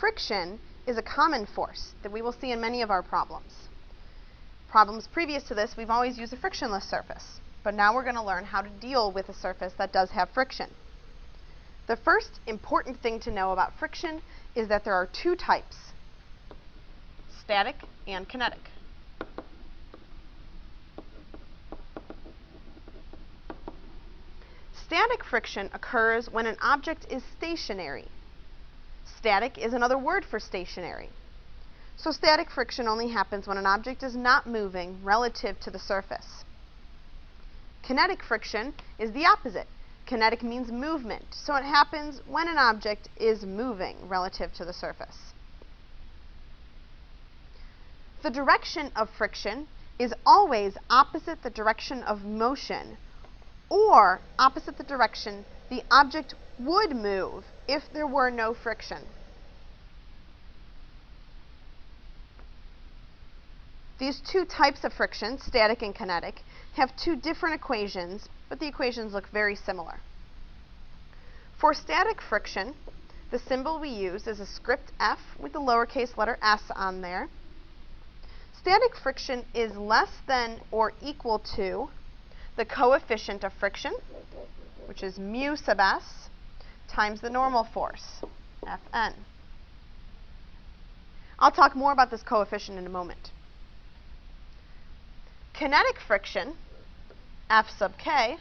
Friction is a common force that we will see in many of our problems. Problems previous to this, we've always used a frictionless surface, but now we're going to learn how to deal with a surface that does have friction. The first important thing to know about friction is that there are two types, static and kinetic. Static friction occurs when an object is stationary. Static is another word for stationary. So static friction only happens when an object is not moving relative to the surface. Kinetic friction is the opposite. Kinetic means movement, so it happens when an object is moving relative to the surface. The direction of friction is always opposite the direction of motion, or opposite the direction the object would move if there were no friction. These two types of friction, static and kinetic, have two different equations, but the equations look very similar. For static friction, the symbol we use is a script F with the lowercase letter s on there. Static friction is less than or equal to the coefficient of friction, which is mu sub s, times the normal force, Fn. I'll talk more about this coefficient in a moment. Kinetic friction, F sub k,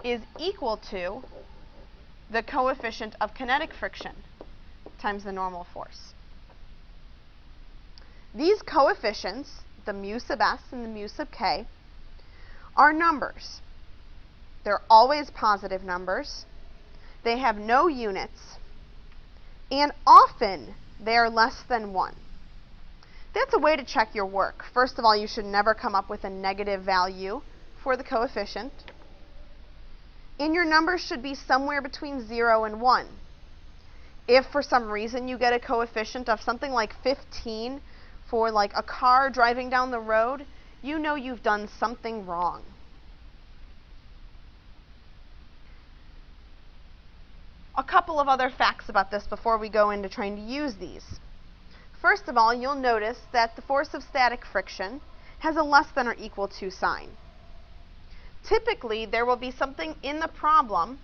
is equal to the coefficient of kinetic friction times the normal force. These coefficients, the mu sub s and the mu sub k, are numbers. They're always positive numbers. They have no units, and often they are less than 1. That's a way to check your work. First of all, you should never come up with a negative value for the coefficient. And your numbers should be somewhere between 0 and 1. If for some reason you get a coefficient of something like 15 for like a car driving down the road, you know you've done something wrong. A couple of other facts about this before we go into trying to use these. First of all, you'll notice that the force of static friction has a less than or equal to sign. Typically, there will be something in the problem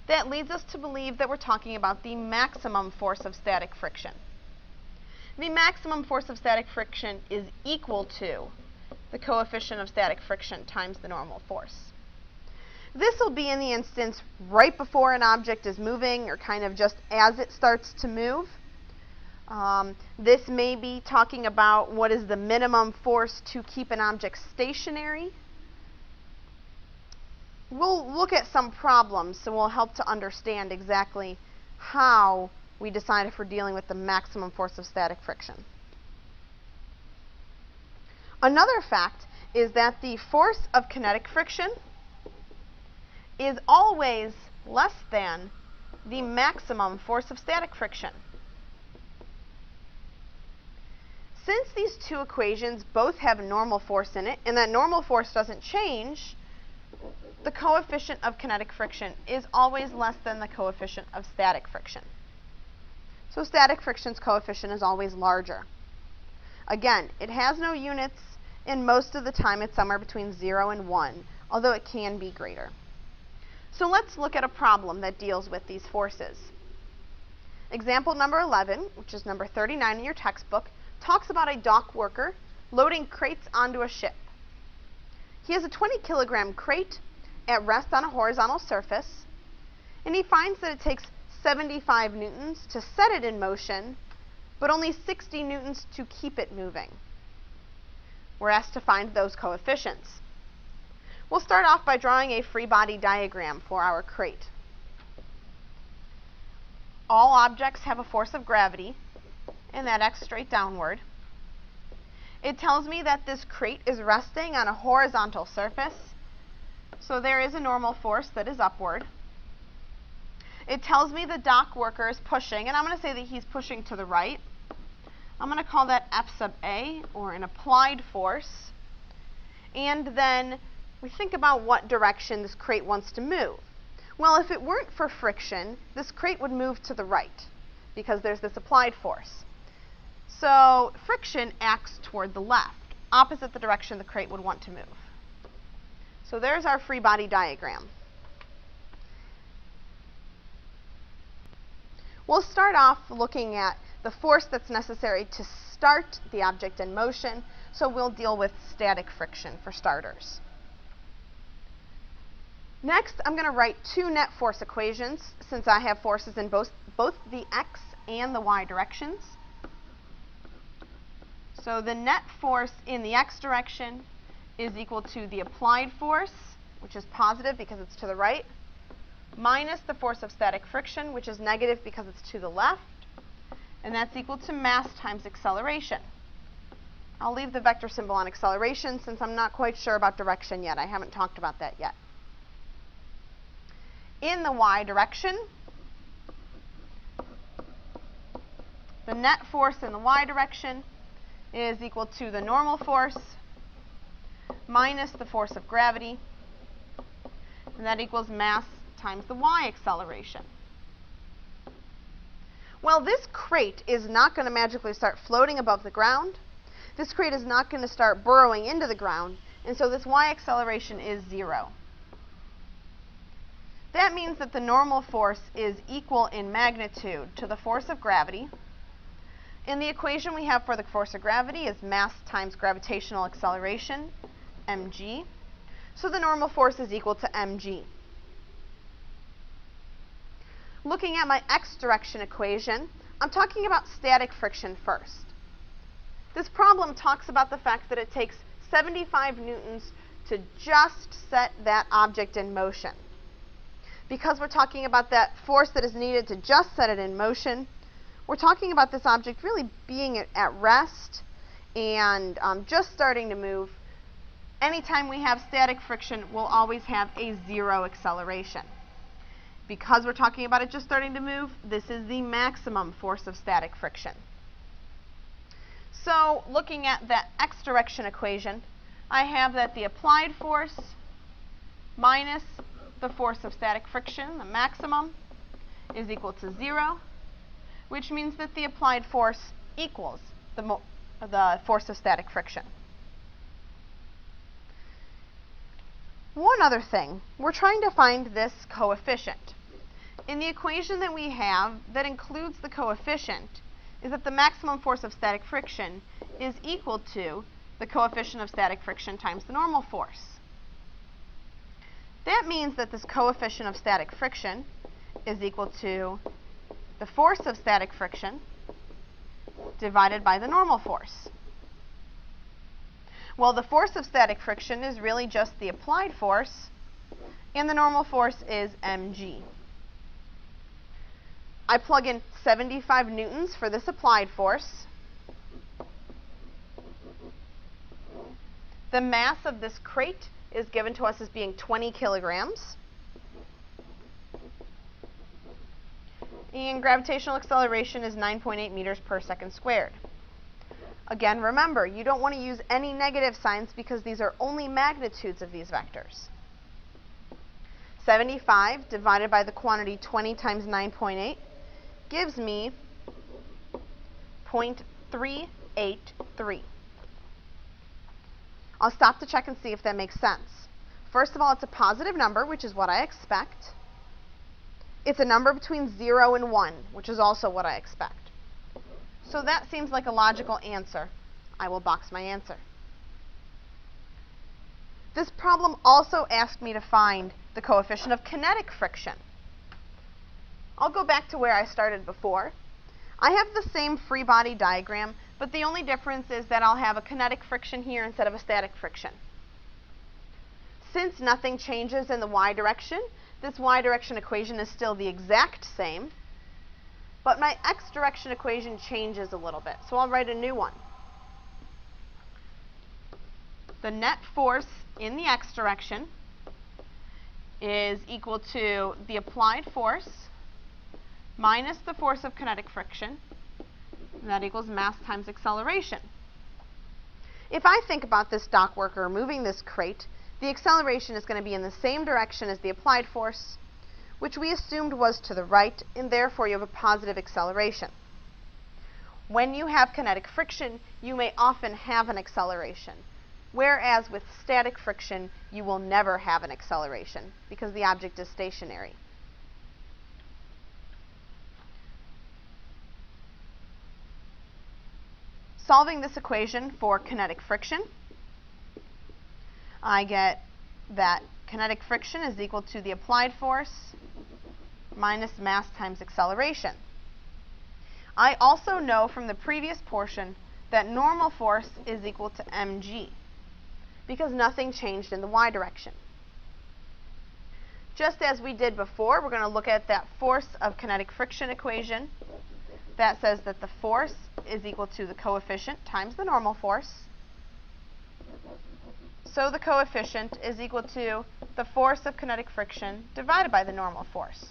that leads us to believe that we're talking about the maximum force of static friction. The maximum force of static friction is equal to the coefficient of static friction times the normal force. This will be in the instance right before an object is moving or kind of just as it starts to move. This may be talking about what is the minimum force to keep an object stationary. We'll look at some problems, so we'll help to understand exactly how we decide if we're dealing with the maximum force of static friction. Another fact is that the force of kinetic friction is always less than the maximum force of static friction. Since these two equations both have normal force in it, and that normal force doesn't change, the coefficient of kinetic friction is always less than the coefficient of static friction. So static friction's coefficient is always larger. Again, it has no units, and most of the time it's somewhere between 0 and 1, although it can be greater. So let's look at a problem that deals with these forces. Example number 11, which is number 39 in your textbook, talks about a dock worker loading crates onto a ship. He has a 20-kilogram crate at rest on a horizontal surface, and he finds that it takes 75 newtons to set it in motion, but only 60 newtons to keep it moving. We're asked to find those coefficients. We'll start off by drawing a free body diagram for our crate. All objects have a force of gravity, and that acts straight downward. It tells me that this crate is resting on a horizontal surface, so there is a normal force that is upward. It tells me the dock worker is pushing, and I'm going to say that he's pushing to the right. I'm going to call that F sub A, or an applied force. And then we think about what direction this crate wants to move. Well, if it weren't for friction, this crate would move to the right, because there's this applied force. So friction acts toward the left, opposite the direction the crate would want to move. So there's our free body diagram. We'll start off looking at the force that's necessary to start the object in motion, so we'll deal with static friction for starters. Next, I'm going to write two net force equations since I have forces in both the x and the y directions. So the net force in the x direction is equal to the applied force, which is positive because it's to the right, minus the force of static friction, which is negative because it's to the left, and that's equal to mass times acceleration. I'll leave the vector symbol on acceleration since I'm not quite sure about direction yet. I haven't talked about that yet. In the y direction, the net force in the y direction is equal to the normal force minus the force of gravity, and that equals mass times the y acceleration. Well, this crate is not going to magically start floating above the ground. This crate is not going to start burrowing into the ground, and so this y acceleration is 0. That means that the normal force is equal in magnitude to the force of gravity. And the equation we have for the force of gravity is mass times gravitational acceleration, mg. So the normal force is equal to mg. Looking at my x direction equation, I'm talking about static friction first. This problem talks about the fact that it takes 75 newtons to just set that object in motion. Because we're talking about that force that is needed to just set it in motion, we're talking about this object really being at rest and just starting to move. Anytime we have static friction, we'll always have a 0 acceleration. Because we're talking about it just starting to move, this is the maximum force of static friction. So looking at the x direction equation, I have that the applied force minus the force of static friction, the maximum, is equal to 0, which means that the applied force equals the force of static friction. One other thing, we're trying to find this coefficient. In the equation that we have that includes the coefficient is that the maximum force of static friction is equal to the coefficient of static friction times the normal force. That means that this coefficient of static friction is equal to the force of static friction divided by the normal force. Well, the force of static friction is really just the applied force, and the normal force is mg. I plug in 75 newtons for this applied force. The mass of this crate is given to us as being 20 kilograms. And gravitational acceleration is 9.8 meters per second squared. Again, remember, you don't want to use any negative signs because these are only magnitudes of these vectors. 75 divided by the quantity 20 times 9.8 gives me 0.383. I'll stop to check and see if that makes sense. First of all, it's a positive number, which is what I expect. It's a number between 0 and 1, which is also what I expect. So that seems like a logical answer. I will box my answer. This problem also asked me to find the coefficient of kinetic friction. I'll go back to where I started before. I have the same free body diagram, but the only difference is that I'll have a kinetic friction here instead of a static friction. Since nothing changes in the y direction, this y direction equation is still the exact same, but my x direction equation changes a little bit, so I'll write a new one. The net force in the x direction is equal to the applied force minus the force of kinetic friction, and that equals mass times acceleration. If I think about this dock worker moving this crate, the acceleration is going to be in the same direction as the applied force, which we assumed was to the right, and therefore you have a positive acceleration. When you have kinetic friction, you may often have an acceleration, whereas with static friction, you will never have an acceleration because the object is stationary. Solving this equation for kinetic friction, I get that kinetic friction is equal to the applied force minus mass times acceleration. I also know from the previous portion that normal force is equal to mg because nothing changed in the y direction. Just as we did before, we're going to look at that force of kinetic friction equation that says that the force is equal to the coefficient times the normal force. So the coefficient is equal to the force of kinetic friction divided by the normal force.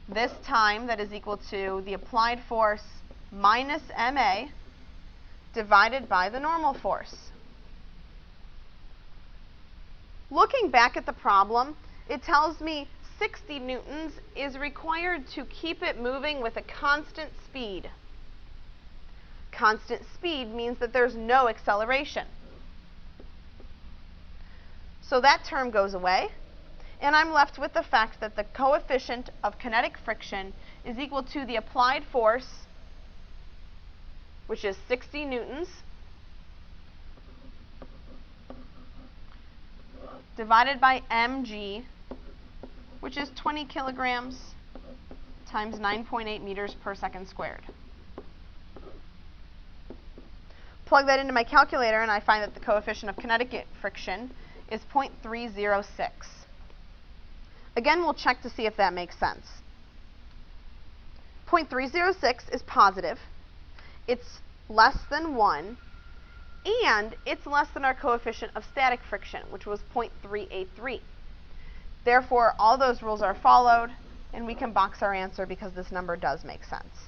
This time, that is equal to the applied force minus ma divided by the normal force. Looking back at the problem, it tells me 60 newtons is required to keep it moving with a constant speed. Constant speed means that there's no acceleration. So that term goes away, and I'm left with the fact that the coefficient of kinetic friction is equal to the applied force, which is 60 newtons, divided by mg, which is 20 kilograms times 9.8 meters per second squared. Plug that into my calculator, and I find that the coefficient of kinetic friction is 0.306. Again, we'll check to see if that makes sense. 0.306 is positive, it's less than 1, and it's less than our coefficient of static friction, which was 0.383. Therefore, all those rules are followed, and we can box our answer because this number does make sense.